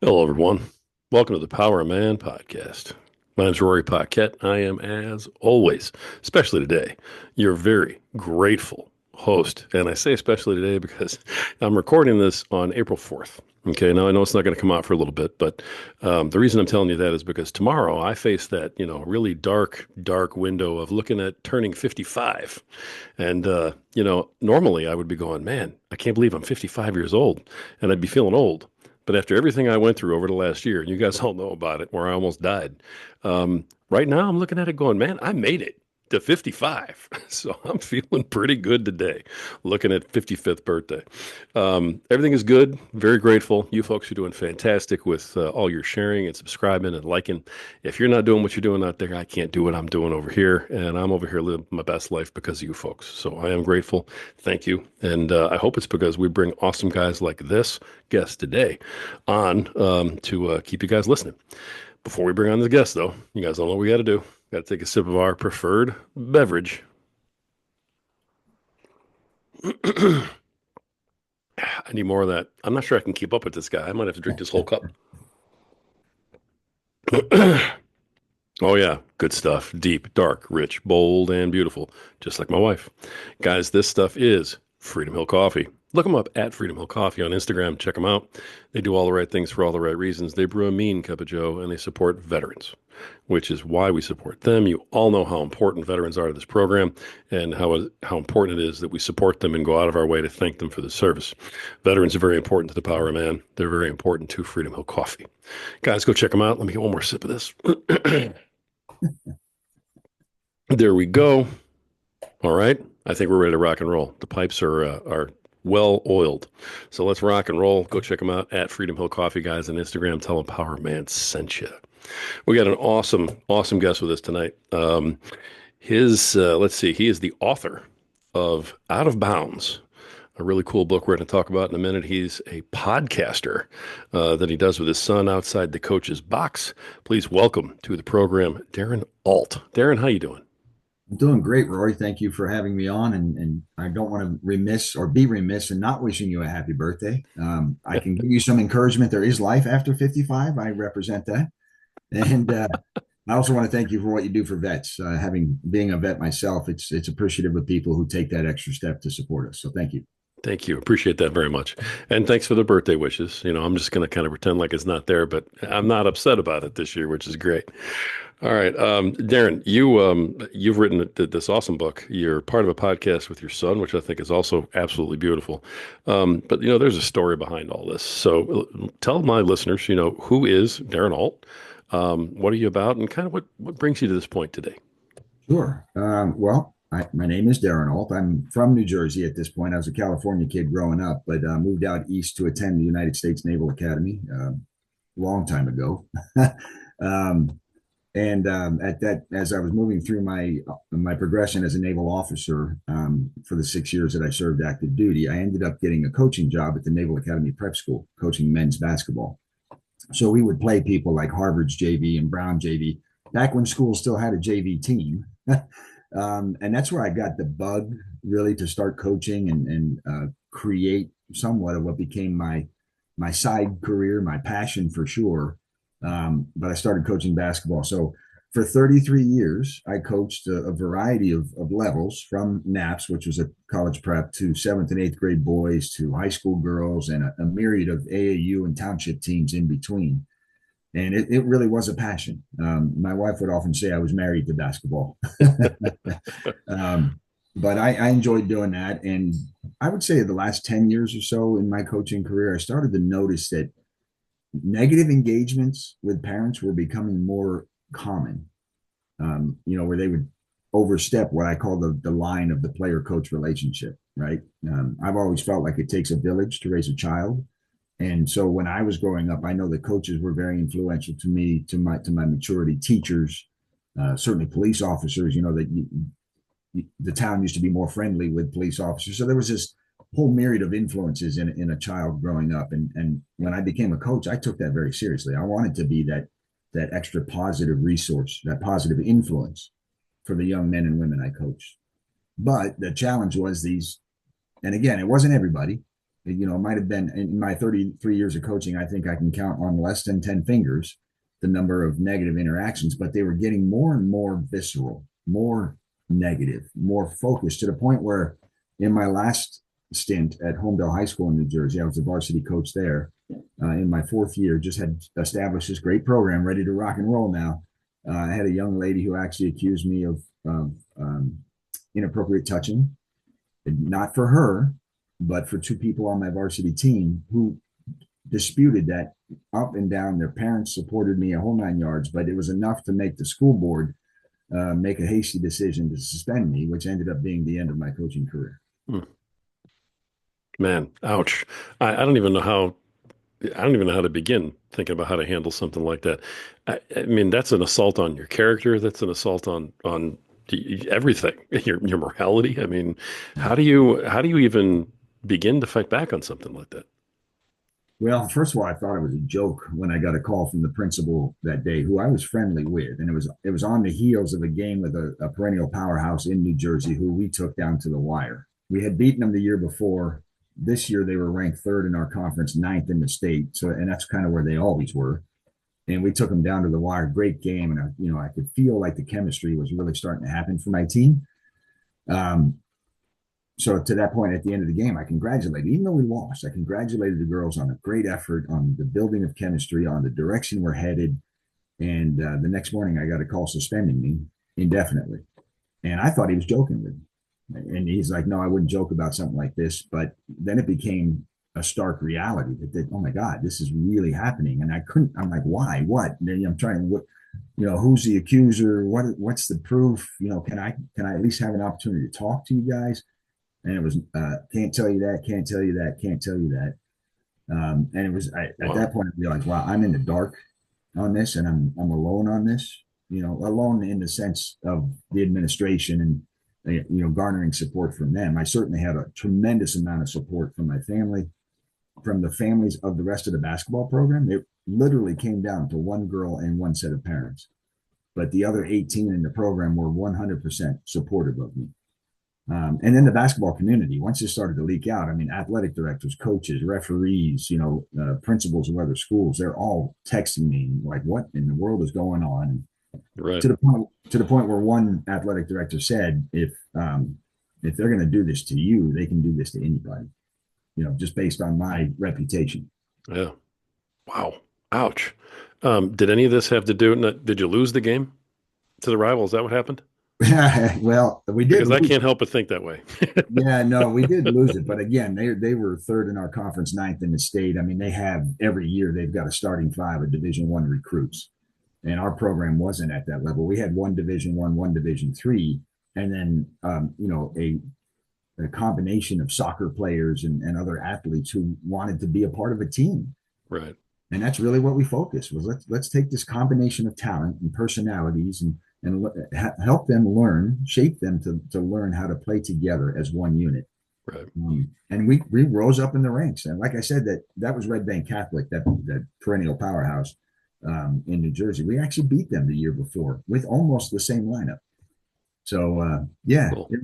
Hello, everyone. Welcome to the Power of Man podcast. My name's Rory Paquette. I am, as always, especially today, your very grateful host. And I say especially today because I'm recording this on April 4th. Okay, now I know it's not going to come out for a little bit, but the reason I'm telling you that is because tomorrow I face that, really dark, dark window of looking at turning 55. And, normally I would be going, man, I can't believe I'm 55 years old. And I'd be feeling old. But after everything I went through over the last year, and you guys all know about it, where I almost died, right now I'm looking at it going, man, I made it to 55. So I'm feeling pretty good today, looking at 55th birthday. Everything is good. Very grateful. You folks are doing fantastic with all your sharing and subscribing and liking. If you're not doing what you're doing out there, I can't do what I'm doing over here. And I'm over here living my best life because of you folks. So I am grateful. Thank you. And I hope it's because we bring awesome guys like this guest today on to keep you guys listening. Before we bring on the guest, though, you guys don't know what we got to do. Got to take a sip of our preferred beverage. I need more of that. I'm not sure I can keep up with this guy. I might have to drink this whole cup. Oh, yeah. Good stuff. Deep, dark, rich, bold, and beautiful. Just like my wife. Guys, this stuff is Freedom Hill Coffee. Look them up at Freedom Hill Coffee on Instagram. Check them out. They do all the right things for all the right reasons. They brew a mean cup of joe, and they support veterans, which is why we support them. You all know how important veterans are to this program and how important it is that we support them and go out of our way to thank them for the service. Veterans are very important to the Power of Man. They're very important to Freedom Hill Coffee. Guys, go check them out. Let me get one more sip of this. There we go. All right. I think we're ready to rock and roll. The pipes are well oiled. So let's rock and roll. Go check them out at Freedom Hill Coffee, guys, on Instagram. Tell them Power Man sent you. We got an awesome, awesome guest with us tonight. Let's see, he is the author of Out of Bounds, a really cool book we're going to talk about in a minute. He's a podcaster that he does with his son outside the coach's box. Please welcome to the program, Darren Ault. Darren, how you doing? I'm doing great, Rory. Thank you for having me on. And I don't want to be remiss in not wishing you a happy birthday. I can give you some encouragement. There is life after 55. I represent that. And I also want to thank you for what you do for vets. Having being a vet myself, it's appreciative of people who take that extra step to support us. So thank you. Thank you. Appreciate that very much. And thanks for the birthday wishes. I'm just going to kind of pretend like it's not there, but I'm not upset about it this year, which is great. All right. Darren, you've written this awesome book. You're part of a podcast with your son, which I think is also absolutely beautiful. But there's a story behind all this. So tell my listeners, who is Darren Ault? What are you about? And kind of what brings you to this point today? Sure. My name is Darren Ault. I'm from New Jersey at this point. I was a California kid growing up, but moved out east to attend the United States Naval Academy a long time ago. um, at that, as I was moving through my progression as a naval officer for the 6 years that I served active duty, I ended up getting a coaching job at the Naval Academy Prep School, coaching men's basketball. So we would play people like Harvard's JV and Brown JV back when school still had a JV team. And that's where I got the bug really to start coaching and create somewhat of what became my side career, my passion for sure. But I started coaching basketball. So for 33 years, I coached a variety of levels from NAPS, which was a college prep, to seventh and eighth grade boys, to high school girls, and a myriad of AAU and township teams in between. And it really was a passion. My wife would often say I was married to basketball. um, but I enjoyed doing that. And I would say the last 10 years or so in my coaching career, I started to notice that negative engagements with parents were becoming more common, where they would overstep what I call the line of the player coach relationship, right? I've always felt like it takes a village to raise a child. And so when I was growing up, I know that coaches were very influential to me, to my maturity. Teachers, certainly police officers. The town used to be more friendly with police officers, so there was this whole myriad of influences in a child growing up. And when I became a coach, I took that very seriously. I wanted to be that extra positive resource, that positive influence for the young men and women I coached. But the challenge was these, and again, it wasn't everybody. It might have been in my 33 years of coaching. I think I can count on less than 10 fingers the number of negative interactions, but they were getting more and more visceral, more negative, more focused, to the point where in my last stint at Homedale High School in New Jersey, I was the varsity coach there. In my fourth year, just had established this great program, ready to rock and roll now. I had a young lady who actually accused me of inappropriate touching, not for her, but for two people on my varsity team who disputed that up and down. Their parents supported me a whole 9 yards, but it was enough to make the school board make a hasty decision to suspend me, which ended up being the end of my coaching career. Hmm. Man, ouch. I don't even know how. I don't even know how to begin thinking about how to handle something like that. I mean, that's an assault on your character. That's an assault on everything, your morality. I mean, how do you even begin to fight back on something like that? Well, first of all, I thought it was a joke when I got a call from the principal that day, who I was friendly with, and it was on the heels of a game with a perennial powerhouse in New Jersey, who we took down to the wire. We had beaten them the year before. This year they were ranked third in our conference, ninth in the state. So, and that's kind of where they always were. And we took them down to the wire. Great game, and I could feel like the chemistry was really starting to happen for my team. Um, so to that point, at the end of the game, I congratulated, even though we lost, I congratulated the girls on a great effort, on the building of chemistry, on the direction we're headed. And the next morning, I got a call suspending me indefinitely. And I thought he was joking with me. And he's like, no, I wouldn't joke about something like this. But then it became a stark reality that, oh my God, this is really happening. And I'm like, why? What? And I'm trying to, who's the accuser? What's the proof? Can I at least have an opportunity to talk to you guys? And it was, can't tell you that, can't tell you that, can't tell you that. And it was at that Wow. point, I realized, wow, I'm in the dark on this, and I'm alone on this. Alone in the sense of the administration and garnering support from them. I certainly had a tremendous amount of support from my family, from the families of the rest of the basketball program. It literally came down to one girl and one set of parents, but the other 18 in the program were 100% supportive of me. And then the basketball community, once it started to leak out, I mean, athletic directors, coaches, referees, principals of other schools, they're all texting me like, what in the world is going on? Right. To the point where one athletic director said, if they're going to do this to you, they can do this to anybody, just based on my reputation. Yeah. Wow. Ouch. Did any of this have to do? Did you lose the game to the rival? Is that what happened? Well, we did Because I lose. can't help but think that way. Yeah, no, we did lose it, but again, they were third in our conference, ninth in the state. I mean, they have every year they've got a starting five of Division I recruits, and our program wasn't at that level. We had one Division I, one Division III, and then a combination of soccer players and other athletes who wanted to be a part of a team. Right. And that's really what we focused was let's take this combination of talent and personalities and help them learn, shape them to learn how to play together as one unit. Right. And we rose up in the ranks. And like I said, that was Red Bank Catholic, that perennial powerhouse in New Jersey. We actually beat them the year before with almost the same lineup. So yeah, Cool. it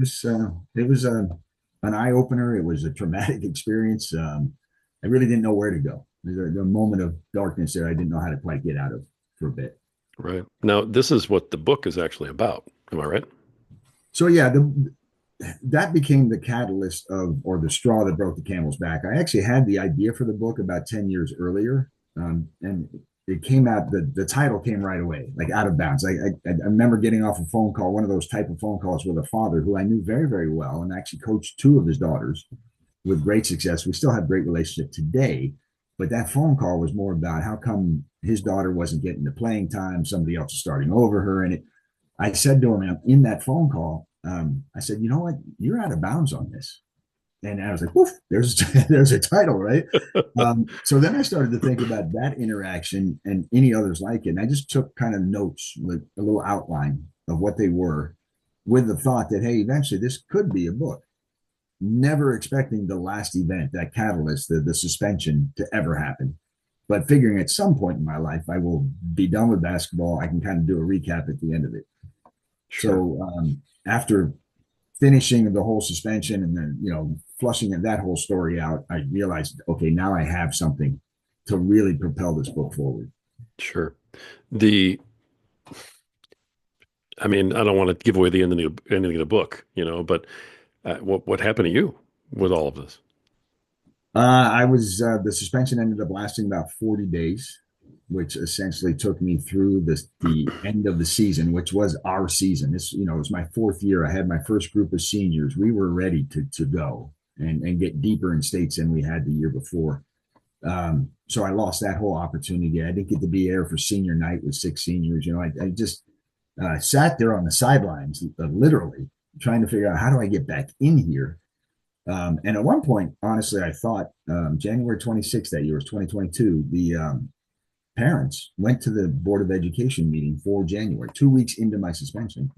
was an eye opener. It was a traumatic experience. I really didn't know where to go. There's a moment of darkness there. I didn't know how to quite get out of for a bit. Right. Now, this is what the book is actually about. Am I right? So yeah, that became the catalyst or the straw that broke the camel's back. I actually had the idea for the book about 10 years earlier. And it came out, the title came right away, like out of bounds. I remember getting off a phone call, one of those type of phone calls with a father who I knew very, very well and actually coached two of his daughters with great success. We still have great relationship today, but that phone call was more about how come his daughter wasn't getting the playing time, somebody else is starting over her. And I said to him in that phone call, I said, you know what, you're out of bounds on this. And I was like, woof, there's a title, right? So then I started to think about that interaction and any others like it. And I just took kind of notes, like a little outline of what they were, with the thought that, hey, eventually this could be a book. Never expecting the last event, that catalyst, the suspension, to ever happen. But figuring at some point in my life, I will be done with basketball. I can kind of do a recap at the end of it. Sure. So after finishing the whole suspension and then, flushing that whole story out, I realized, okay, now I have something to really propel this book forward. Sure. The I mean, I don't want to give away the ending of the book, but what happened to you with all of this? I was the suspension ended up lasting about 40 days, which essentially took me through the end of the season, which was our season. This, it was my fourth year. I had my first group of seniors. We were ready to go and get deeper in states than we had the year before. So I lost that whole opportunity. I didn't get to be there for senior night with six seniors. I just sat there on the sidelines, literally trying to figure out how do I get back in here. And at one point, honestly, I thought January 26th that year was 2022. The parents went to the Board of Education meeting for January, 2 weeks into my suspension,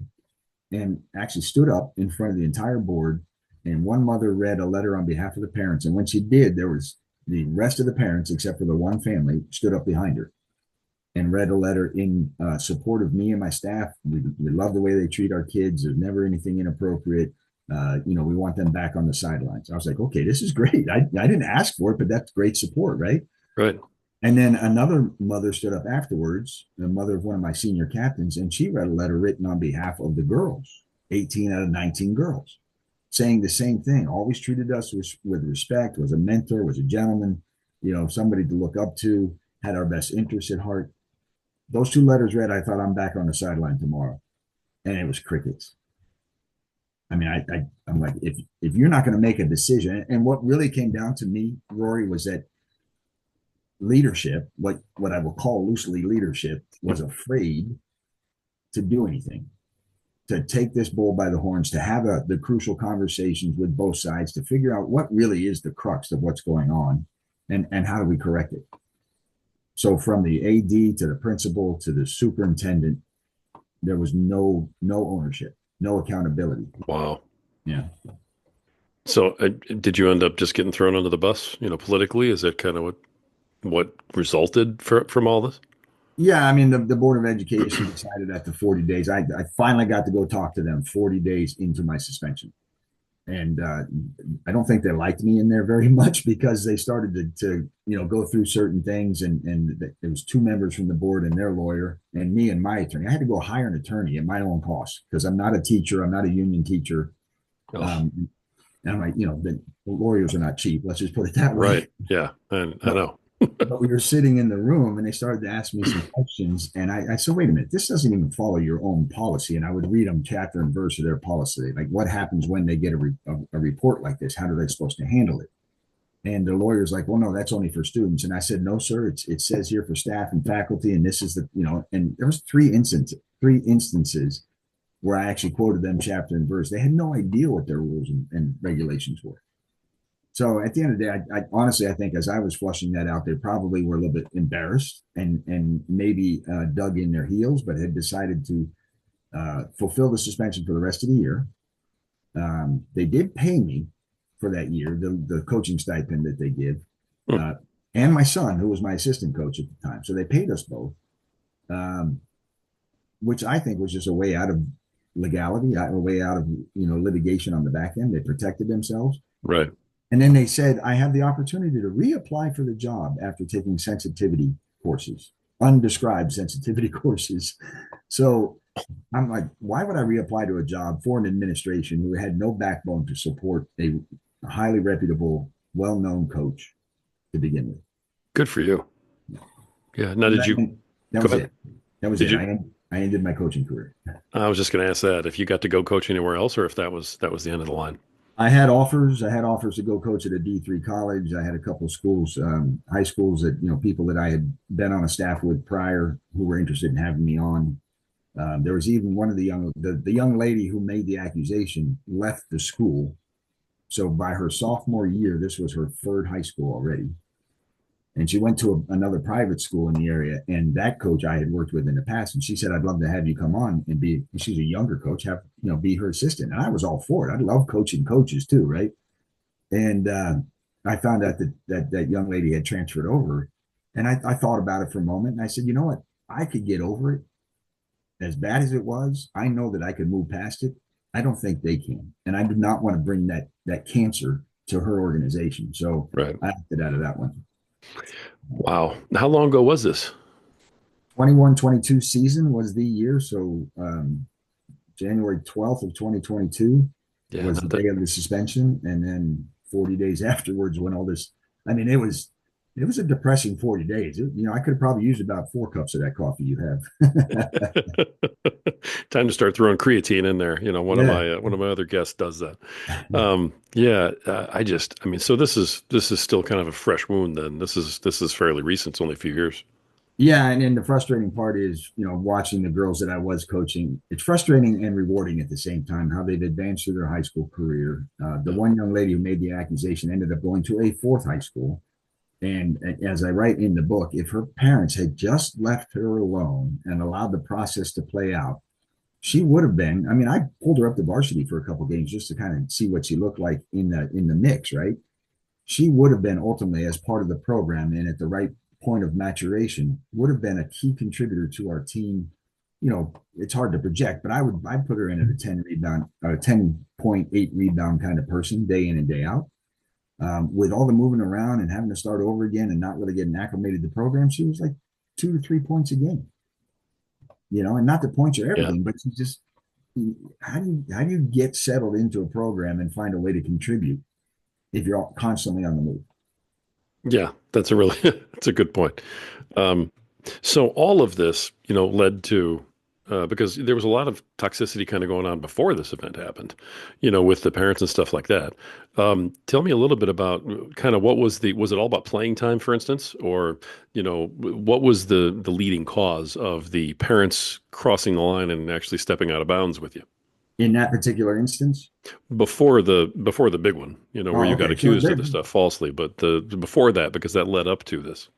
and actually stood up in front of the entire board. And one mother read a letter on behalf of the parents. And when she did, there was the rest of the parents, except for the one family, stood up behind her and read a letter in support of me and my staff. We love the way they treat our kids. There's never anything inappropriate. We want them back on the sidelines. I was like, okay, this is great. I didn't ask for it, but that's great support, right? Right. And then another mother stood up afterwards, the mother of one of my senior captains, and she read a letter written on behalf of the girls, 18 out of 19 girls, saying the same thing. Always treated us with respect, was a mentor, was a gentleman, somebody to look up to, had our best interests at heart. Those two letters read, I thought I'm back on the sideline tomorrow. And it was crickets. I mean, I'm like, if you're not going to make a decision, and what really came down to me, Rory, was that leadership, what I will call loosely leadership, was afraid to do anything, to take this bull by the horns, to have the crucial conversations with both sides, to figure out what really is the crux of what's going on, and how do we correct it. So from the AD to the principal to the superintendent, there was no ownership, no accountability. Wow. Yeah. So, did you end up just getting thrown under the bus, politically? Is that kind of what resulted from all this? Yeah, I mean, the Board of Education decided after 40 days, I finally got to go talk to them 40 days into my suspension. And I don't think they liked me in there very much because they started to go through certain things. And there was two members from the board and their lawyer and me and my attorney. I had to go hire an attorney at my own cost because I'm not a teacher. I'm not a union teacher. Oh, And I'm like, the lawyers are not cheap. Let's just put it that way. right. Yeah. I know. But we were sitting in the room and they started to ask me some questions. And I said, wait a minute, this doesn't even follow your own policy. And I would read them chapter and verse of their policy. Like, what happens when they get a report like this? How are they supposed to handle it? And the lawyer's like, well, no, that's only for students. And I said, no, sir, it says here for staff and faculty. And this is and there was three instances where I actually quoted them chapter and verse. They had no idea what their rules and regulations were. So at the end of the day, I honestly, I think as I was flushing that out, they probably were a little bit embarrassed and maybe dug in their heels, but had decided to fulfill the suspension for the rest of the year. They did pay me for that year, the coaching stipend that they give, Hmm. and my son, who was my assistant coach at the time. So they paid us both, which I think was just a way out of legality, a way out of litigation on the back end. They protected themselves. Right. And then they said, I have the opportunity to reapply for the job after taking sensitivity courses, undescribed sensitivity courses. So I'm like, why would I reapply to a job for an administration who had no backbone to support a highly reputable, well-known coach to begin with? Good for you. Yeah. Now, did you That go was ahead? it. That was Did it. you? I ended my coaching career. I was just going to ask that if you got to go coach anywhere else, or if that was the end of the line. I had offers. I had offers to go coach at a D3 college. I had a couple of schools, high schools that, people that I had been on a staff with prior who were interested in having me on. There was even one of the young lady who made the accusation left the school. So by her sophomore year, this was her third high school already. And she went to another private school in the area. And that coach I had worked with in the past. And she said, I'd love to have you come on and she's a younger coach, be her assistant. And I was all for it. I love coaching coaches too, right? And I found out that young lady had transferred over. And I thought about it for a moment. And I said, you know what? I could get over it. As bad as it was, I know that I could move past it. I don't think they can. And I do not want to bring that cancer to her organization. So Right. I opted out of that one. Wow. How long ago was this? 21-22 season was the year. So January 12th of 2022 Yeah, was the not that. day of the suspension. And then 40 days afterwards, when all this, I mean, it was a depressing 40 days. I could have probably used about 4 cups of that coffee you have. Time to start throwing creatine in there. Yeah. One of my other guests does that. Yeah, I mean, so this is still kind of a fresh wound. Then this is fairly recent. It's only a few years. Yeah, and then the frustrating part is, watching the girls that I was coaching. It's frustrating and rewarding at the same time how they've advanced through their high school career. The Yeah, one young lady who made the accusation ended up going to a fourth high school. And as I write in the book, if her parents had just left her alone and allowed the process to play out, she would have been. I mean, I pulled her up to varsity for a couple of games just to kind of see what she looked like in the mix, right? She would have been ultimately as part of the program and at the right point of maturation would have been a key contributor to our team. It's hard to project, but I'd put her in at a 10 rebound, 10.8 rebound kind of person day in and day out. With all the moving around and having to start over again and not really getting acclimated to the program, she was like 2 to 3 points a game. And not that points are yeah, everything, but you just how do you get settled into a program and find a way to contribute if you're constantly on the move? yeah. That's a really that's a good point. Um, so all of this, led to because there was a lot of toxicity kind of going on before this event happened, with the parents and stuff like that. Tell me a little bit about kind of what was it all about playing time, for instance, or what was the leading cause of the parents crossing the line and actually stepping out of bounds with you In that particular instance. before the big one, where Oh, you got okay. So accused of this stuff falsely, but the before that because that led up to this.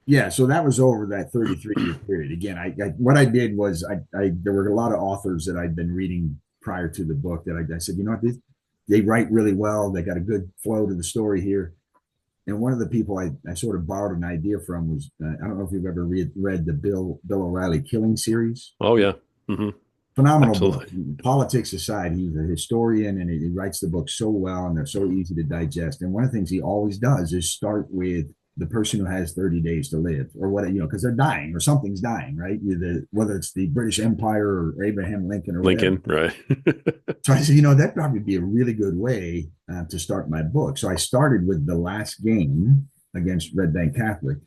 yeah, so that was over that 33-year period. Again, what I did was I there were a lot of authors that I'd been reading prior to the book that I said, they write really well. They got a good flow to the story here. And one of the people I sort of borrowed an idea from was I don't know if you've ever read the Bill O'Reilly Killing series. Oh yeah, hmm, Phenomenal book. absolutely. Politics aside, he's a historian and he writes the book so well and they're so easy to digest. And one of the things he always does is start with the person who has 30 days to live or what, because they're dying or something's dying, right? Whether it's the British Empire or Abraham Lincoln or whatever. Lincoln, right? So I said, that'd probably be a really good way to start my book. So I started with the last game against Red Bank Catholic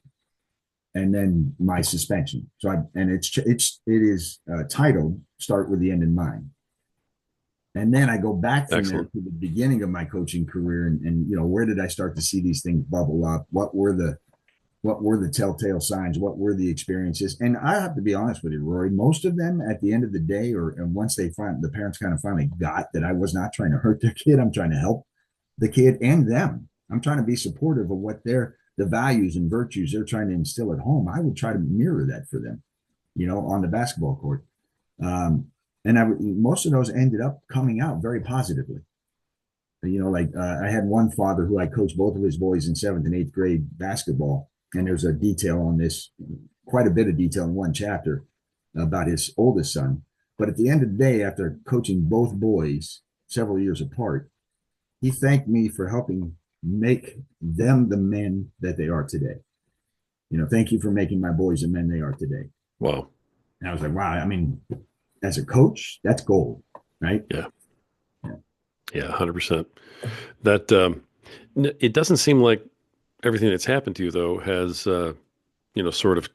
and then my suspension. So it is titled "Start with the End in Mind." And then I go back from there Excellent. to the beginning of my coaching career, and where did I start to see these things bubble up? What were the telltale signs? What were the experiences? And I have to be honest with you, Rory. Most of them, at the end of the day, and once the parents kind of finally got that I was not trying to hurt their kid, I'm trying to help the kid and them. I'm trying to be supportive of what the values and virtues they're trying to instill at home. I would try to mirror that for them, on the basketball court. And most of those ended up coming out very positively. Like I had one father who I coached both of his boys in seventh and eighth grade basketball, and there's a detail on this, quite a bit of detail in one chapter about his oldest son. But at the end of the day, after coaching both boys several years apart, he thanked me for helping make them the men that they are today. Thank you for making my boys the men they are today. Wow. And I was like, wow, I mean, as a coach, that's gold, right? Yeah. Yeah. Yeah. 100%. That it doesn't seem like everything that's happened to you though has sort of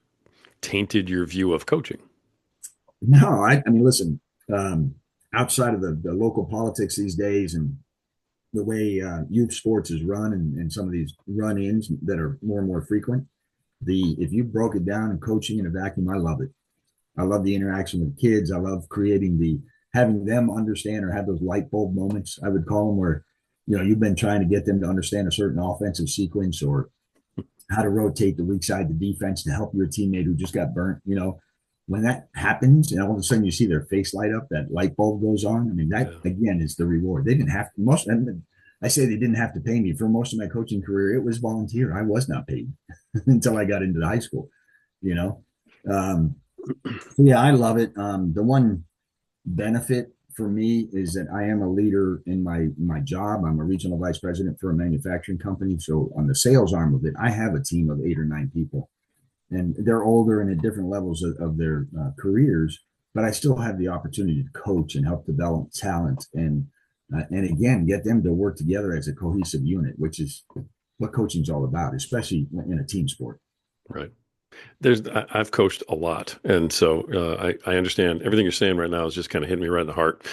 tainted your view of coaching. No, I mean, listen, outside of the local politics these days and the way youth sports is run and some of these run-ins that are more and more frequent, if you broke it down in coaching in a vacuum, I love it. I love the interaction with kids. I love having them understand or have those light bulb moments, I would call them, where, you've been trying to get them to understand a certain offensive sequence or how to rotate the weak side of the defense to help your teammate who just got burnt. When that happens and all of a sudden you see their face light up, that light bulb goes on. I mean, that Yeah. again is the reward. They didn't have to, I say they didn't have to pay me for most of my coaching career. It was volunteer. I was not paid until I got into the high school, you know? Um, yeah, I love it. The one benefit for me is that I am a leader in my job. I'm a regional vice president for a manufacturing company. So on the sales arm of it, I have a team of 8 or 9 people, and they're older and at different levels of their careers. But I still have the opportunity to coach and help develop talent, and again get them to work together as a cohesive unit, which is what coaching is all about, especially in a team sport. Right. I've coached a lot, and so I understand everything you're saying right now is just kind of hitting me right in the heart.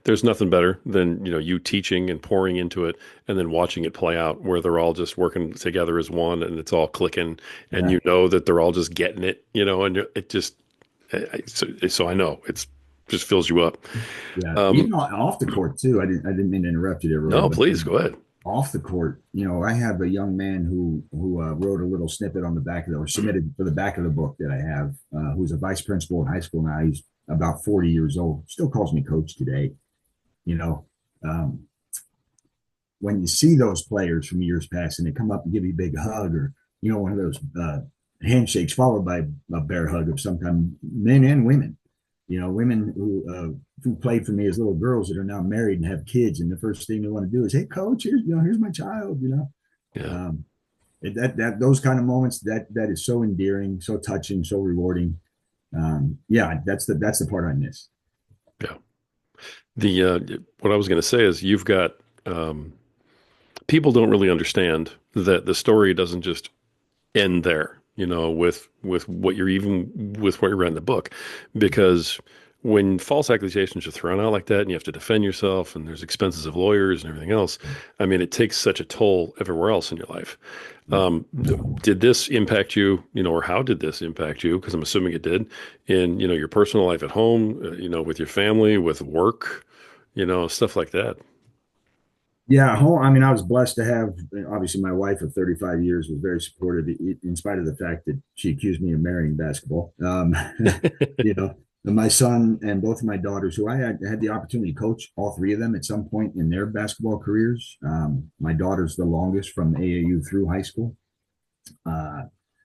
There's nothing better than you teaching and pouring into it, and then watching it play out where they're all just working together as one, and it's all clicking, and Yeah, that they're all just getting it, and it just so I know it's just fills you up. yeah. Um, Even off the court too. I didn't mean to interrupt you there, Roy, no, but please go ahead. off the court, I have a young man who wrote a little snippet on the back of or submitted for the back of the book that I have, who's a vice principal in high school now. He's about 40 years old. Still calls me coach today. You know, um, when you see those players from years past and they come up and give you a big hug, or one of those handshakes followed by a bear hug of some kind, men and women. Women who played for me as little girls that are now married and have kids, and the first thing they want to do is, "Hey, coach, here's my child." Yeah. Um, that those kind of moments that is so endearing, so touching, so rewarding. Yeah, that's the part I miss. Yeah. The what I was going to say is you've got people don't really understand that the story doesn't just end there, with what you're even with what you read in the book, because when false accusations are thrown out like that and you have to defend yourself and there's expenses of lawyers and everything else, I mean, it takes such a toll everywhere else in your life. Yeah. Did this impact you, or how did this impact you? Because I'm assuming it did in, your personal life at home, with your family, with work, stuff like that. Yeah, I mean, I was blessed to have, obviously, my wife of 35 years was very supportive, in spite of the fact that she accused me of marrying basketball. You know, my son and both of my daughters, who I had the opportunity to coach, all three of them at some point in their basketball careers. My daughter's the longest from AAU through high school. Uh,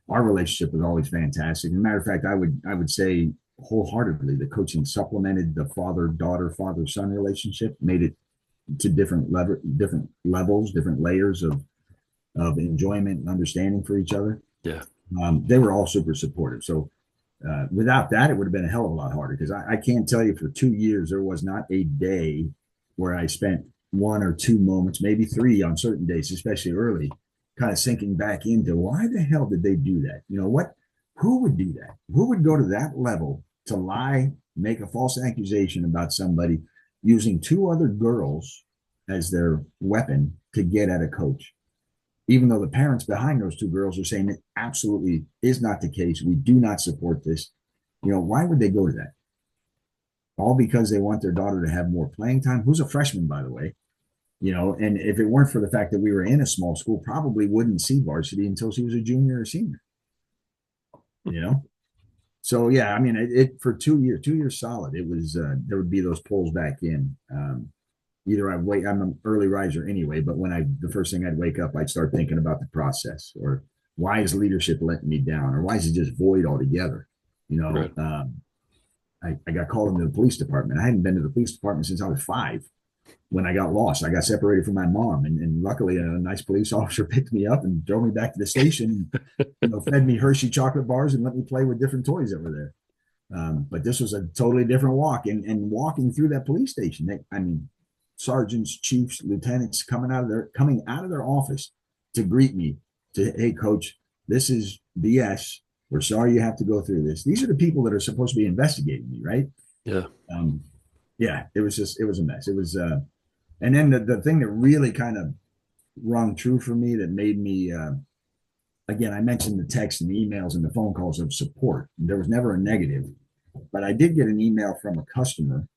our relationship was always fantastic. As a matter of fact, I would say wholeheartedly the coaching supplemented the father-daughter, father-son relationship, made it to different levels, different layers of enjoyment and understanding for each other. Yeah. They were all super supportive. So without that, it would have been a hell of a lot harder, because I can't tell you, for 2 years there was not a day where I spent 1 or 2 moments, maybe three on certain days, especially early, kind of sinking back into, why the hell did they do that? Who would do that? Who would go to that level to lie, make a false accusation about somebody, using two other girls as their weapon to get at a coach, even though the parents behind those two girls are saying it absolutely is not the case. We do not support this. Why would they go to that? All because they want their daughter to have more playing time, who's a freshman, by the way. And if it weren't for the fact that we were in a small school, probably wouldn't see varsity until she was a junior or senior. You know, so yeah, I mean, it for 2 years solid. It was there would be those pulls back in. Either I'd wait. I'm an early riser anyway, but the first thing I'd wake up, I'd start thinking about the process, or why is leadership letting me down, or why is it just void altogether? You know, Right. I got called into the police department. I hadn't been to the police department since I was 5. When I got lost, I got separated from my mom, and luckily a nice police officer picked me up and drove me back to the station, and fed me Hershey chocolate bars and let me play with different toys over there. But this was a totally different walk, and walking through that police station, I mean, sergeants, chiefs, lieutenants coming out of their office to greet me, to, "Hey, coach, this is BS. We're sorry you have to go through this." These are the people that are supposed to be investigating me, right? Yeah. Um, yeah, it was a mess. It was, and then the thing that really kind of rung true for me, that made me, again, I mentioned the text and the emails and the phone calls of support. There was never a negative, but I did get an email from a customer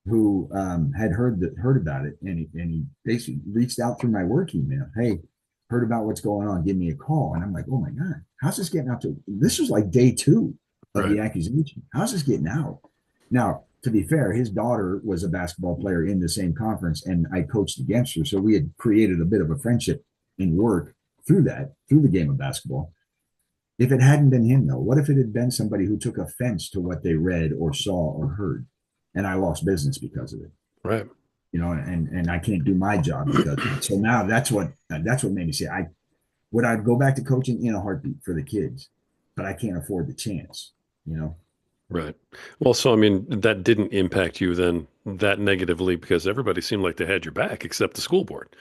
who had heard about it, and he basically reached out through my work email. "Hey, heard about what's going on. Give me a call." And I'm like, "Oh my god, how's this getting out to?" This was like day 2 of the Right. accusation. How's this getting out? Now, to be fair, his daughter was a basketball player in the same conference, and I coached against her, so we had created a bit of a friendship in work through the game of basketball. If it hadn't been him, though, what if it had been somebody who took offense to what they read or saw or heard? and I lost business because of it. Right. And I can't do my job because of it. So now that's what made me say I would I go back to coaching in a heartbeat for the kids, but I can't afford the chance. You know, Right. Well, so I mean, that didn't impact you then that negatively because everybody seemed like they had your back except the school board.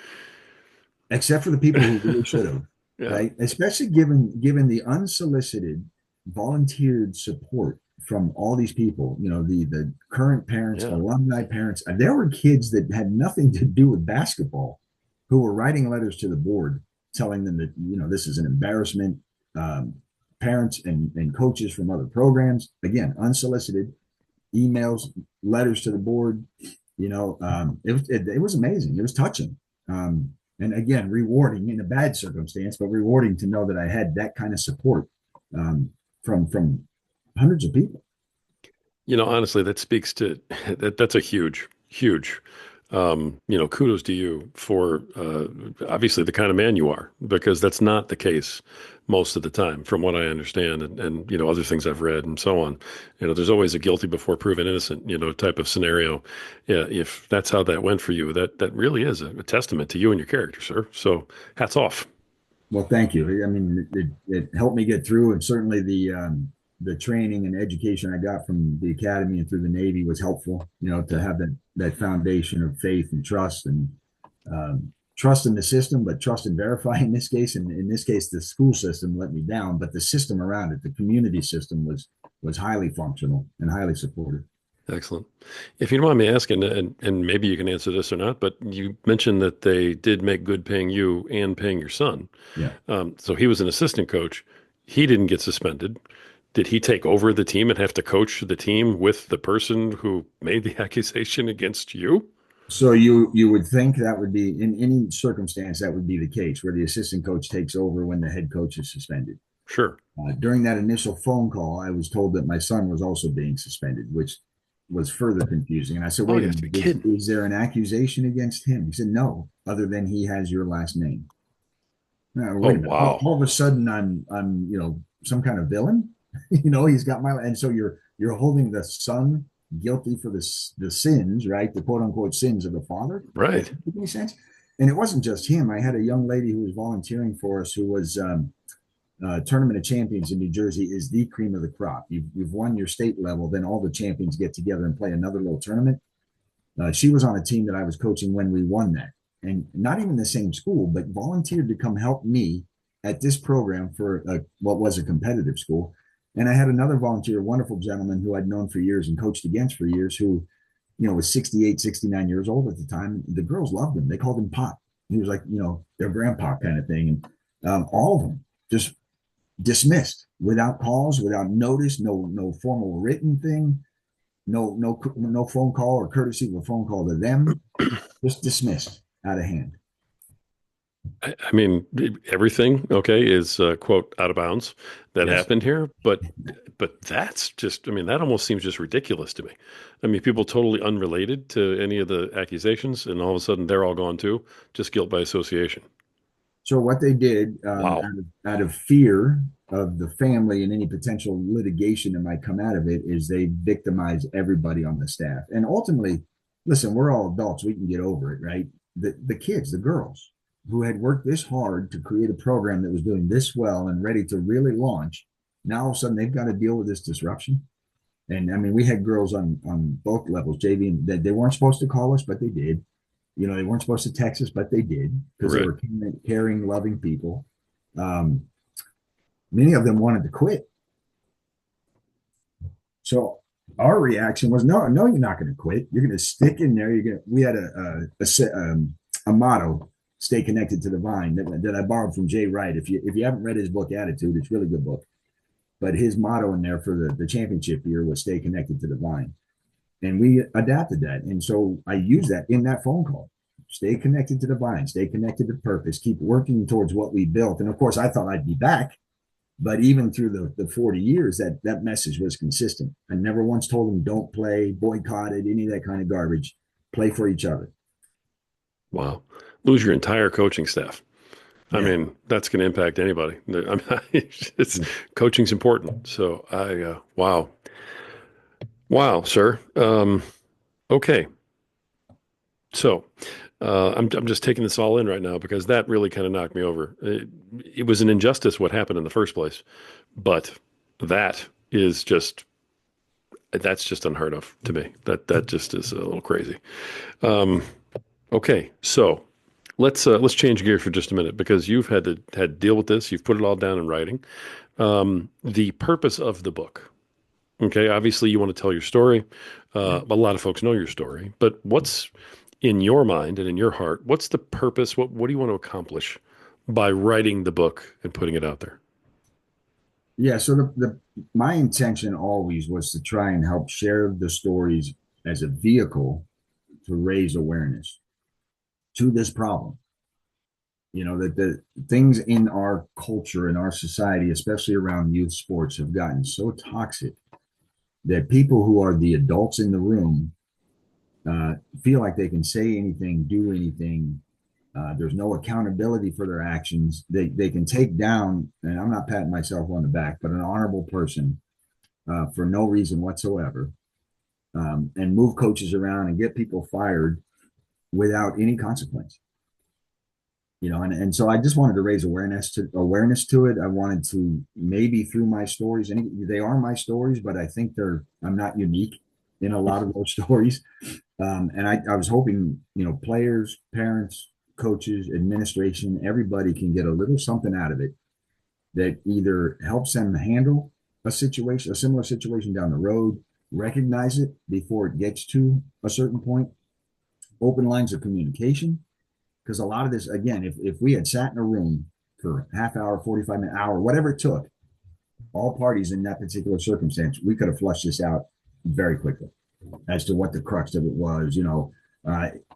except for the people who really should have, Yeah. right? Especially given the unsolicited, volunteered support from all these people. The current parents, Yeah. alumni parents. There were kids that had nothing to do with basketball who were writing letters to the board telling them that this is an embarrassment. Um, Parents and coaches from other programs, again, unsolicited emails, letters to the board. It was amazing. It was touching. And again, rewarding in a bad circumstance, but rewarding to know that I had that kind of support from hundreds of people. Honestly, that speaks to that's a huge, huge, kudos to you for obviously the kind of man you are, because that's not the case most of the time, from what I understand, and other things I've read and so on. There's always a guilty before proven innocent, type of scenario. Yeah, if that's how that went for you, that really is a testament to you and your character, sir. So hats off. Well, thank you. I mean, it helped me get through, and certainly the training and education I got from the academy and through the Navy was helpful. To Yeah, have that foundation of faith and trust, and trust in the system, but trust and verify in this case. And in this case, the school system let me down, but the system around it, the community system, was highly functional and highly supportive. excellent. If you don't mind me asking, and maybe you can answer this or not, but you mentioned that they did make good paying you and paying your son. Yeah. So he was an assistant coach. He didn't get suspended. Did he take over the team and have to coach the team with the person who made the accusation against you? So you would think that would be in any circumstance that would be the case where the assistant coach takes over when the head coach is suspended. Sure. During that initial phone call, I was told that my son was also being suspended, which was further confusing. And I said, Oh, wait you a have to minute, be is, kidding. is there an accusation against him? He said, no, other than he has your last name. Now, Oh, wait a minute. All, wow. all of a sudden, I'm some kind of villain. He's got my, and so you're holding the son guilty for the sins, right? The quote unquote sins of the father. That Right. doesn't make any sense. And it wasn't just him. I had a young lady who was volunteering for us who was Tournament of Champions in New Jersey is the cream of the crop. You've won your state level, then all the champions get together and play another little tournament. She was on a team that I was coaching when we won that, and not even the same school, but volunteered to come help me at this program for what was a competitive school. And I had another volunteer, a wonderful gentleman who I'd known for years and coached against for years, who was 68, 69 years old at the time. The girls loved him. They called him Pop. He was like, their grandpa kind of thing. And all of them just dismissed without cause, without notice, no formal written thing, no phone call or courtesy of a phone call to them, just dismissed out of hand. I mean, everything, okay, is quote out of bounds that Yes. happened here, but that's just, I mean, that almost seems just ridiculous to me. I mean, people totally unrelated to any of the accusations, and all of a sudden they're all gone too, just guilt by association. So what they did Wow. out of fear of the family and any potential litigation that might come out of it is they victimize everybody on the staff. And ultimately, listen, we're all adults. We can get over it, right? The kids, the girls who had worked this hard to create a program that was doing this well and ready to really launch, now all of a sudden they've got to deal with this disruption. And I mean, we had girls on both levels, JV, and they weren't supposed to call us, but they did. They weren't supposed to text us, but they did because they Right. were caring, loving people. Um, Many of them wanted to quit. So our reaction was, no, no, you're not going to quit. You're going to stick in there. You're going to. We had a motto: "Stay connected to the vine." That I borrowed from Jay Wright. If you haven't read his book Attitude, it's a really good book. But his motto in there for the championship year was "Stay connected to the vine." And we adapted that. And so I used that in that phone call. Stay connected to the vine, stay connected to purpose, keep working towards what we built. And of course, I thought I'd be back. But even through the 40 years, that message was consistent. I never once told them don't play, boycotted, any of that kind of garbage. Play for each other. Wow. Lose your entire coaching staff. I Yeah. mean, that's going to impact anybody. I mean, it's coaching's important. So wow. Wow, sir. Okay. So I'm just taking this all in right now because that really kind of knocked me over. It was an injustice what happened in the first place, but that is just that's just unheard of to me. That just is a little crazy. Um, okay, so let's change gears for just a minute because you've had to deal with this. You've put it all down in writing. The purpose of the book. Okay, obviously you want to tell your story. Yeah. A lot of folks know your story, but what's in your mind and in your heart? What's the purpose? What do you want to accomplish by writing the book and putting it out there? Yeah. So the my intention always was to try and help share the stories as a vehicle to raise awareness to this problem. That the things in our culture, in our society, especially around youth sports, have gotten so toxic that people who are the adults in the room feel like they can say anything, do anything. There's no accountability for their actions. They can take down, and I'm not patting myself on the back, but an honorable person for no reason whatsoever, and move coaches around and get people fired without any consequence. And so I just wanted to raise awareness to it. I wanted to, maybe through my stories, and they are my stories, but I think I'm not unique in a lot of those stories. And I was hoping, players, parents, coaches, administration, everybody can get a little something out of it that either helps them handle a similar situation down the road, recognize it before it gets to a certain point, open lines of communication. Because a lot of this, again, if we had sat in a room for half hour, 45-minute hour, whatever it took, all parties in that particular circumstance, we could have flushed this out very quickly as to what the crux of it was.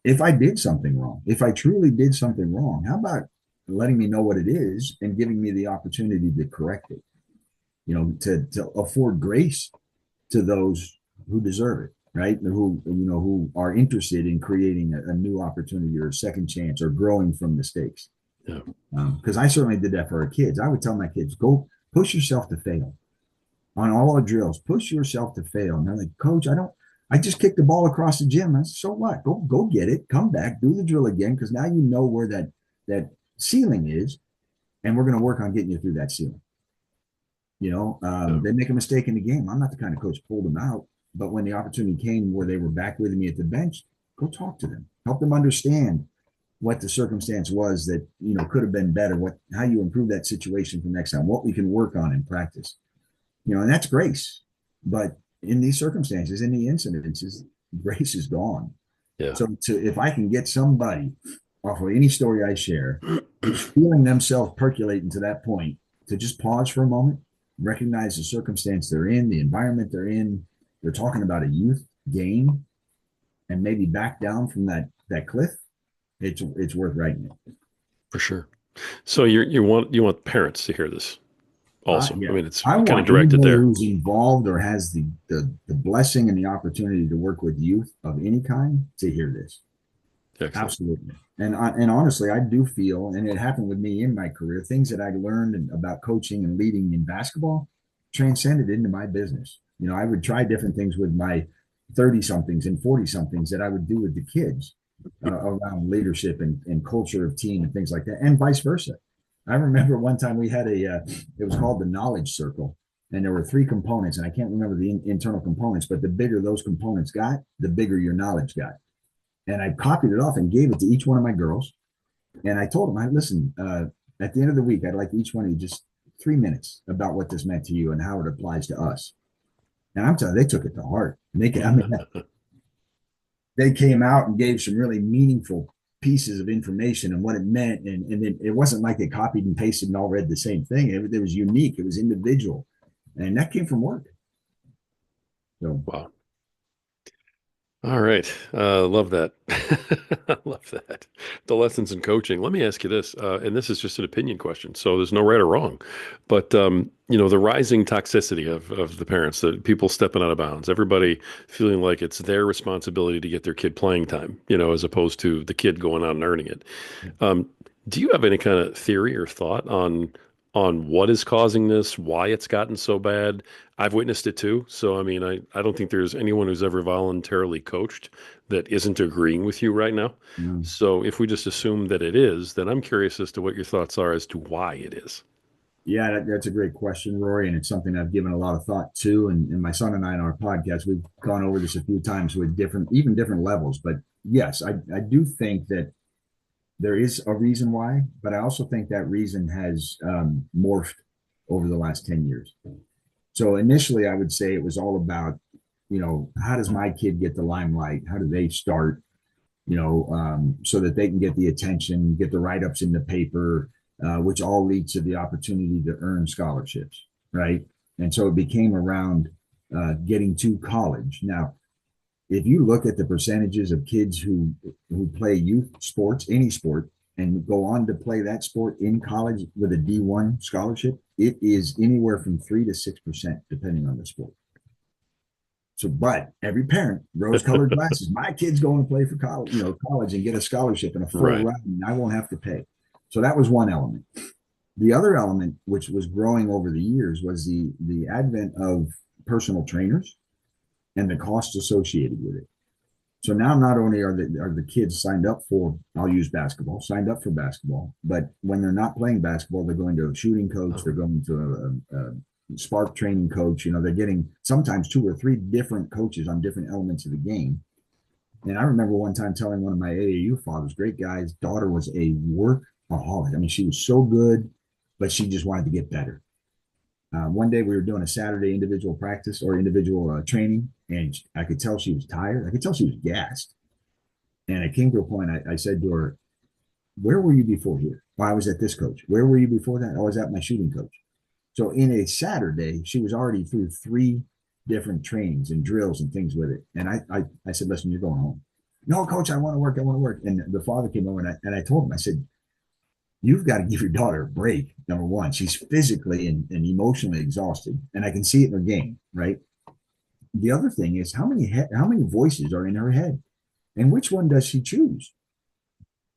If I did something wrong, if I truly did something wrong, how about letting me know what it is and giving me the opportunity to correct it? To afford grace to those who deserve it, right? Who are interested in creating a new opportunity or a second chance or growing from mistakes. Yeah. Because I certainly did that for our kids. I would tell my kids, go push yourself to fail on all our drills. Push yourself to fail. And they're like, Coach, I just kicked the ball across the gym. I said, so what? Go get it. Come back, do the drill again, because now you know where that ceiling is, and we're going to work on getting you through that ceiling. Yeah. They make a mistake in the game. I'm not the kind of coach who pulled them out, but when the opportunity came where they were back with me at the bench, go talk to them, help them understand what the circumstance was that could have been better, how you improve that situation for next time, what we can work on in practice. And that's grace. But in these circumstances, in the incidences, grace is gone. Yeah. So if I can get somebody off of any story I share who's feeling themselves percolating to that point, to just pause for a moment, recognize the circumstance they're in, the environment they're in. They're talking about a youth game, and maybe back down from that cliff. It's worth writing it. For sure. So you want parents to hear this also. I Yeah, mean, it's I kind of want directed anybody there. who's involved or has the blessing and the opportunity to work with youth of any kind to hear this. Excellent. Absolutely. And honestly, I do feel, and it happened with me in my career, things that I learned about coaching and leading in basketball transcended into my business. I would try different things with my 30 somethings and 40 somethings that I would do with the kids around leadership and culture of team and things like that, and vice versa. I remember one time we had it was called the knowledge circle, and there were three components, and I can't remember the internal components, but the bigger those components got, the bigger your knowledge got. And I copied it off and gave it to each one of my girls. And I told them, listen, at the end of the week, I'd like each one of you just 3 minutes about what this meant to you and how it applies to us. And I'm telling you, they took it to heart. They came out and gave some really meaningful pieces of information and what it meant. And it wasn't like they copied and pasted and all read the same thing. It was unique. It was individual. And that came from work. So Wow. All right. Love that. I love that. The lessons in coaching. Let me ask you this, and this is just an opinion question, so there's no right or wrong. But the rising toxicity of the parents, the people stepping out of bounds, everybody feeling like it's their responsibility to get their kid playing time, as opposed to the kid going out and earning it. Um, do you have any kind of theory or thought on on what is causing this, why it's gotten so bad. I've witnessed it too. So, I mean, I don't think there's anyone who's ever voluntarily coached that isn't agreeing with you right now. Mm. So, if we just assume that it is, then I'm curious as to what your thoughts are as to why it is. Yeah, that's a great question, Rory, and it's something I've given a lot of thought to. And my son and I on our podcast, we've gone over this a few times with different, even different levels. But yes, I do think that there is a reason why, but I also think that reason has morphed over the last 10 years. So initially, I would say it was all about, how does my kid get the limelight? How do they start? So that they can get the attention, get the write ups in the paper, which all leads to the opportunity to earn scholarships, right? And so it became around getting to college. Now, if you look at the percentages of kids who play youth sports, any sport, and go on to play that sport in college with a D1 scholarship, it is anywhere from 3 to 6%, depending on the sport. So, but every parent, rose-colored glasses. My kid's going to play for college, college and get a scholarship and a full Right. ride, and I won't have to pay. So that was one element. The other element, which was growing over the years, was the advent of personal trainers and the costs associated with it. So now not only are the kids signed up for, I'll use basketball, signed up for basketball, but when they're not playing basketball, they're going to a shooting coach, they're going to a spark training coach. They're getting sometimes 2 or 3 different coaches on different elements of the game. And I remember one time telling one of my AAU fathers, great guy, his daughter was a workaholic. I mean, she was so good, but she just wanted to get better. One day we were doing a Saturday individual practice or individual training, and I could tell she was tired. I could tell she was gassed. And it came to a point I said to her, where were you before here? Well, I was at this coach. Where were you before that? I was at my shooting coach. So in a Saturday, she was already through 3 different trainings and drills and things with it. And I said, listen, you're going home. No, coach, I want to work. I want to work. And the father came over and I told him, I said, you've got to give your daughter a break. Number one, she's physically and emotionally exhausted, and I can see it in her game. Right. The other thing is how many voices are in her head, and which one does she choose?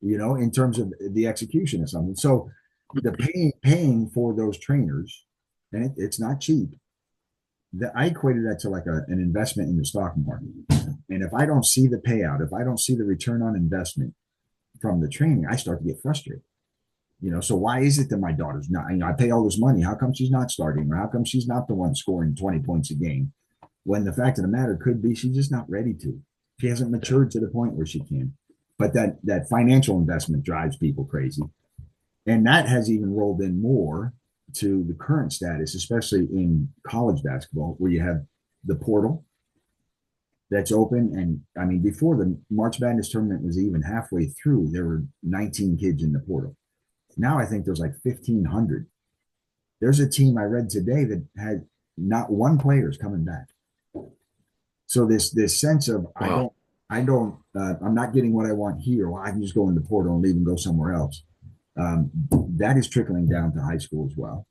In terms of the execution of something. So the paying for those trainers, and it's not cheap. I equated that to like an investment in the stock market. And if I don't see the payout, if I don't see the return on investment from the training, I start to get frustrated. So why is it that my daughter's not, I pay all this money. How come she's not starting? Or how come she's not the one scoring 20 points a game? When the fact of the matter could be she's just not ready to. She hasn't matured to the point where she can. But that financial investment drives people crazy. And that has even rolled in more to the current status, especially in college basketball, where you have the portal that's open. And I mean, before the March Madness tournament was even halfway through, there were 19 kids in the portal. Now I think there's like 1,500. There's a team I read today that had not one player is coming back. So this sense of Wow. I'm not getting what I want here. Well, I can just go in the portal and leave and go somewhere else. Um, that is trickling down to high school as well.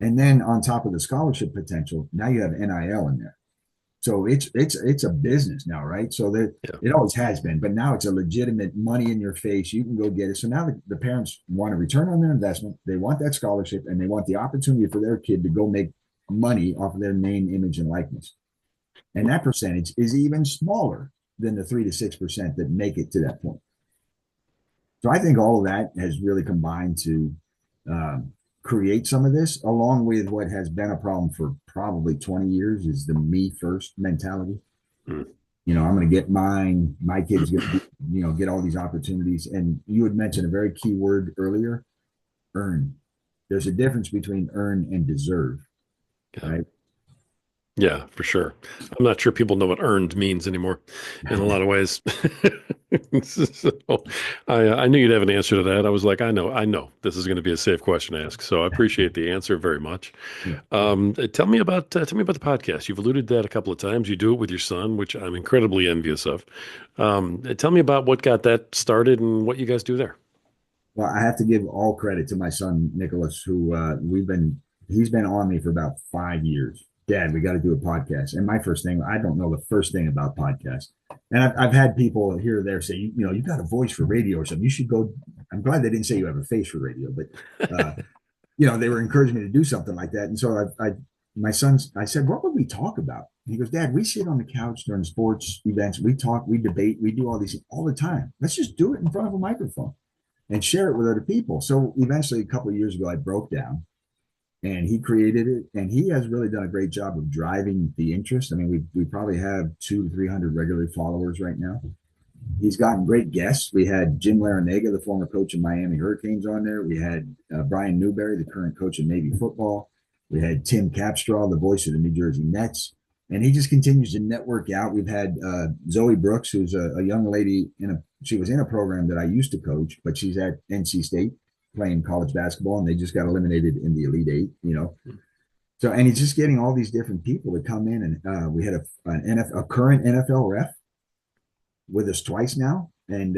And then on top of the scholarship potential, now you have NIL in there. So it's a business now, right? So that Yeah. it always has been, but now it's a legitimate money in your face. You can go get it. So now the parents want a return on their investment. They want that scholarship, and they want the opportunity for their kid to go make money off of their name, image, and likeness. And that percentage is even smaller than the 3 to 6% that make it to that point. So I think all of that has really combined to create some of this, along with what has been a problem for probably 20 years is the me first mentality. Mm. I'm going to get mine. My kid's going to, get all these opportunities. And you had mentioned a very key word earlier, earn. There's a difference between earn and deserve, Yeah. right? Yeah, for sure. I'm not sure people know what earned means anymore in a lot of ways. So I knew you'd have an answer to that. I was like, I know this is going to be a safe question to ask. So I appreciate the answer very much. Yeah. Tell me about the podcast. You've alluded to that a couple of times. You do it with your son, which I'm incredibly envious of. Tell me about what got that started and what you guys do there. Well, I have to give all credit to my son Nicholas, who he's been on me for about 5 years. Dad, we got to do a podcast. And my first thing, I don't know the first thing about podcasts. And I've had people here or there say, you got a voice for radio or something. You should go. I'm glad they didn't say you have a face for radio, but they were encouraging me to do something like that. And so I said, what would we talk about? And he goes, Dad, we sit on the couch during sports events. We talk, we debate, we do all these things all the time. Let's just do it in front of a microphone and share it with other people. So eventually, a couple of years ago, I broke down and he created it. And he has really done a great job of driving the interest. I mean, we probably have 200 to 300 regular followers right now. He's gotten great guests. We had Jim Larinaga, the former coach of Miami Hurricanes, on there. We had Brian Newberry, the current coach of Navy football. We had Tim Capstraw, the voice of the New Jersey Nets. And he just continues to network out. We've had Zoe Brooks, who's a young lady she was in a program that I used to coach, but she's at NC State playing college basketball, and they just got eliminated in the Elite Eight. So, and he's just getting all these different people to come in. And we had a current NFL ref with us twice now. And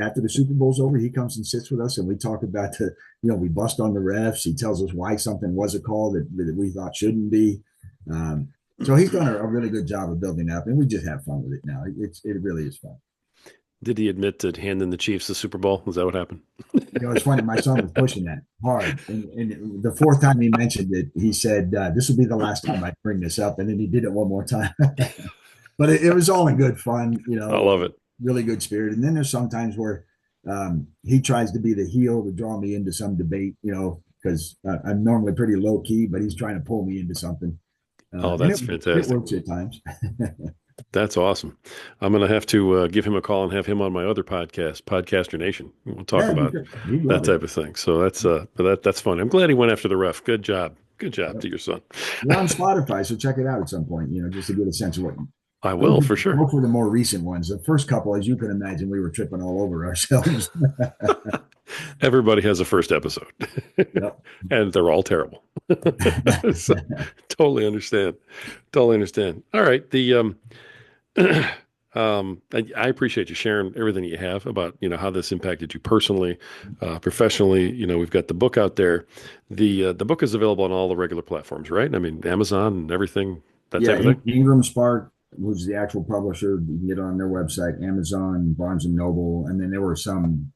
after the Super Bowl's over, he comes and sits with us, and we talk about we bust on the refs. He tells us why something was a call that we thought shouldn't be. So he's done a really good job of building up, and we just have fun with it now. It really is fun. Did he admit to handing the Chiefs the Super Bowl? Is that what happened? It's funny. My son was pushing that hard, and the fourth time he mentioned it, he said, "This will be the last time I bring this up," and then he did it one more time. But it was all in good fun, I love it. really good spirit. And then there's sometimes where he tries to be the heel to draw me into some debate, because I'm normally pretty low key, but he's trying to pull me into something. Oh, And that's it fantastic. works at times. That's awesome. I'm going to have to give him a call and have him on my other podcast, Podcaster Nation. We'll talk Yeah, about he'd that love it. type of thing. So that's fun. I'm glad he went after the ref. Good job. Good job Yep. to your son. We're on Spotify, so check it out at some point, just to get a sense of what. I Go will for, for sure. go for the more recent ones. The first couple, as you can imagine, we were tripping all over ourselves. Everybody has a first episode, Yep. and they're all terrible. So, totally understand. Totally understand. All right. I appreciate you sharing everything you have about, how this impacted you personally, professionally. We've got the book out there. The book is available on all the regular platforms, right? I mean, Amazon and everything, that Yeah, type of thing. Ingram Spark, who's the actual publisher. You can get it on their website, Amazon, Barnes and Noble, and then there were some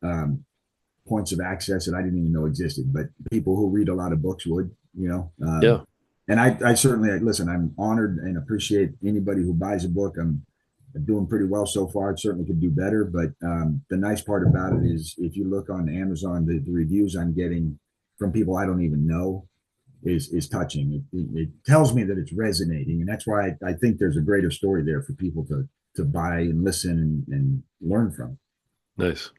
points of access that I didn't even know existed, but people who read a lot of books would. Yeah. And I certainly listen. I'm honored and appreciate anybody who buys a book. I'm doing pretty well so far. It certainly could do better, but the nice part about it is if you look on Amazon, the reviews I'm getting from people I don't even know is touching. It tells me that it's resonating, and that's why I think there's a greater story there for people to buy and listen and learn from. Nice.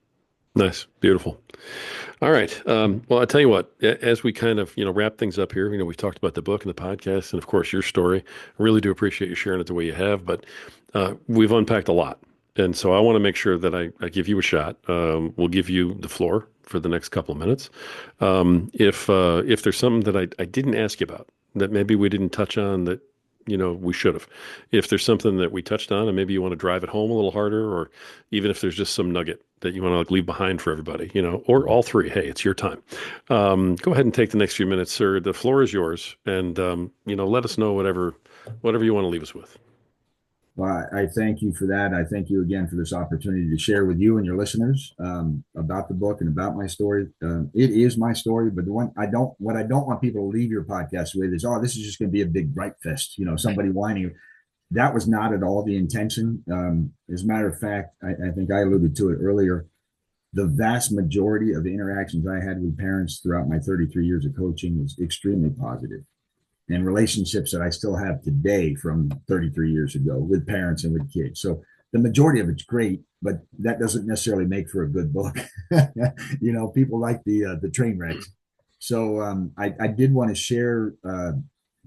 Nice. Beautiful. All right. Well, I tell you what, as we kind of, wrap things up here, we've talked about the book and the podcast and of course your story. I really do appreciate you sharing it the way you have, but we've unpacked a lot. And so I want to make sure that I give you a shot. We'll give you the floor for the next couple of minutes. If there's something that I didn't ask you about that maybe we didn't touch on that, we should have. If there's something that we touched on and maybe you want to drive it home a little harder, or even if there's just some nugget that you want to leave behind for everybody, or all three, hey, it's your time. Go ahead and take the next few minutes, sir. The floor is yours. And, let us know whatever you want to leave us with. Well, I thank you for that. I thank you again for this opportunity to share with you and your listeners about the book and about my story. It is my story, but what I don't want people to leave your podcast with is, oh, this is just going to be a big bright fest. Somebody whining. That was not at all the intention. As a matter of fact, I think I alluded to it earlier. The vast majority of the interactions I had with parents throughout my 33 years of coaching was extremely positive, and relationships that I still have today from 33 years ago with parents and with kids. So the majority of it's great, but that doesn't necessarily make for a good book. People like the train wrecks. So I did want to share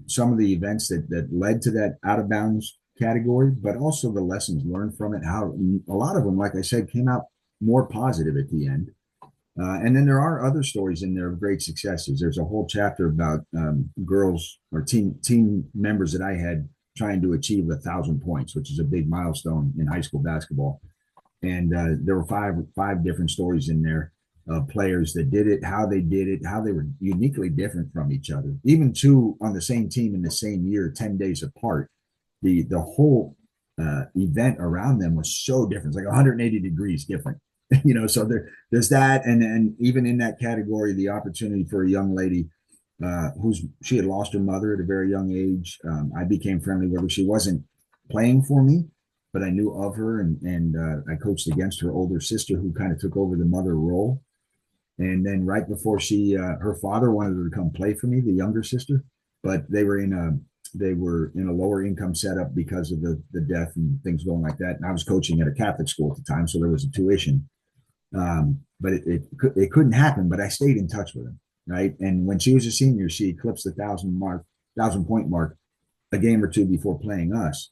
some of the events that led to that out of bounds category, but also the lessons learned from it. How a lot of them, like I said, came out more positive at the end. And then there are other stories in there of great successes. There's a whole chapter about girls or team members that I had trying to achieve 1,000 points, which is a big milestone in high school basketball. And there were five different stories in there of players that did it, how they were uniquely different from each other. Even two on the same team in the same year, 10 days apart. The whole event around them was so different. It's like 180 degrees different. So there's that, and even in that category, the opportunity for a young lady who's she had lost her mother at a very young age. I became friendly with her. She wasn't playing for me, but I knew of her, and I coached against her older sister, who kind of took over the mother role. And then right before her father wanted her to come play for me, the younger sister, but they were in a lower income setup because of the death and things going like that. And I was coaching at a Catholic school at the time, so there was a tuition. But it couldn't happen. But I stayed in touch with him, right? And when she was a senior, she eclipsed the 1,000 point mark a game or two before playing us.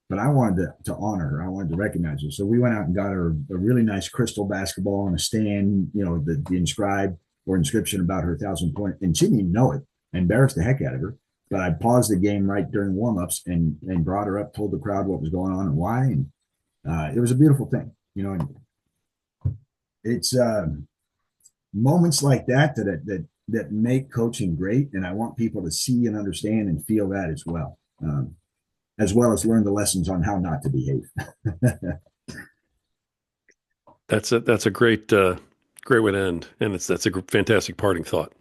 But I wanted to honor her. I wanted to recognize her. So we went out and got her a really nice crystal basketball on a stand, the inscribed or inscription about her 1,000 point. And she didn't even know it. I embarrassed the heck out of her. But I paused the game right during warmups and brought her up, told the crowd what was going on and why. And it was a beautiful thing, And it's moments like that make coaching great. And I want people to see and understand and feel that as well as learn the lessons on how not to behave. That's a great way to end, and that's a fantastic parting thought.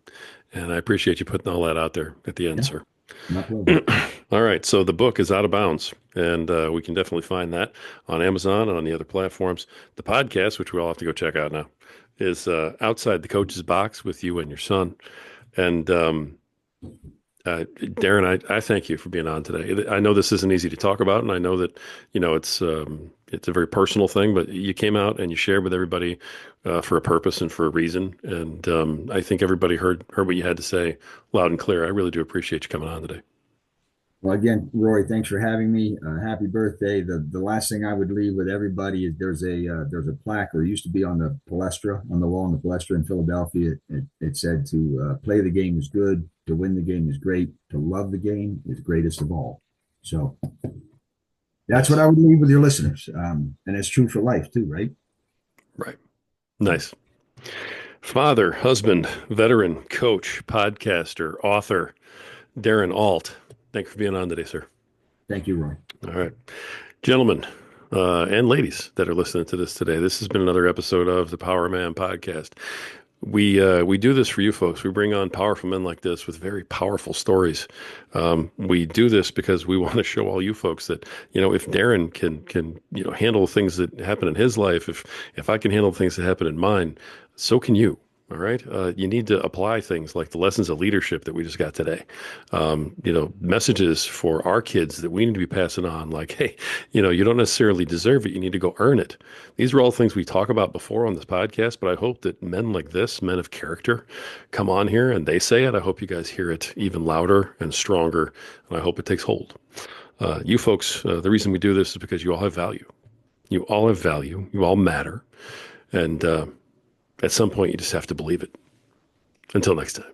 And I appreciate you putting all that out there at the end, Yeah, sir. my pleasure. All right, so the book is Out of Bounds, and we can definitely find that on Amazon and on the other platforms. The podcast, which we all have to go check out now, is Outside the Coach's Box with you and your son. And Darren, I thank you for being on today. I know this isn't easy to talk about, and I know that it's a very personal thing. But you came out and you shared with everybody for a purpose and for a reason, and I think everybody heard what you had to say loud and clear. I really do appreciate you coming on today. Well, again, Roy, thanks for having me. Happy birthday. The last thing I would leave with everybody is there's a plaque, or it used to be on the palestra, on the wall in the palestra in Philadelphia. It said to play the game is good, to win the game is great, to love the game is greatest of all. So that's what Nice, I would leave with your listeners. And it's true for life too, right? right, nice. Father, husband, veteran, coach, podcaster, author, Darren Ault. Thanks for being on today, sir. Thank you, Roy. All right. Gentlemen and ladies that are listening to this today, this has been another episode of the Power Man podcast. We do this for you folks. We bring on powerful men like this with very powerful stories. We do this because we want to show all you folks that, if Darren can handle things that happen in his life, if I can handle things that happen in mine, so can you. All right. You need to apply things like the lessons of leadership that we just got today. Messages for our kids that we need to be passing on, like, hey, you don't necessarily deserve it. You need to go earn it. These are all things we talk about before on this podcast, but I hope that men like this, men of character, come on here and they say it. I hope you guys hear it even louder and stronger, and I hope it takes hold. You folks, the reason we do this is because you all have value. You all have value. You all matter. And at some point, you just have to believe it. Until next time.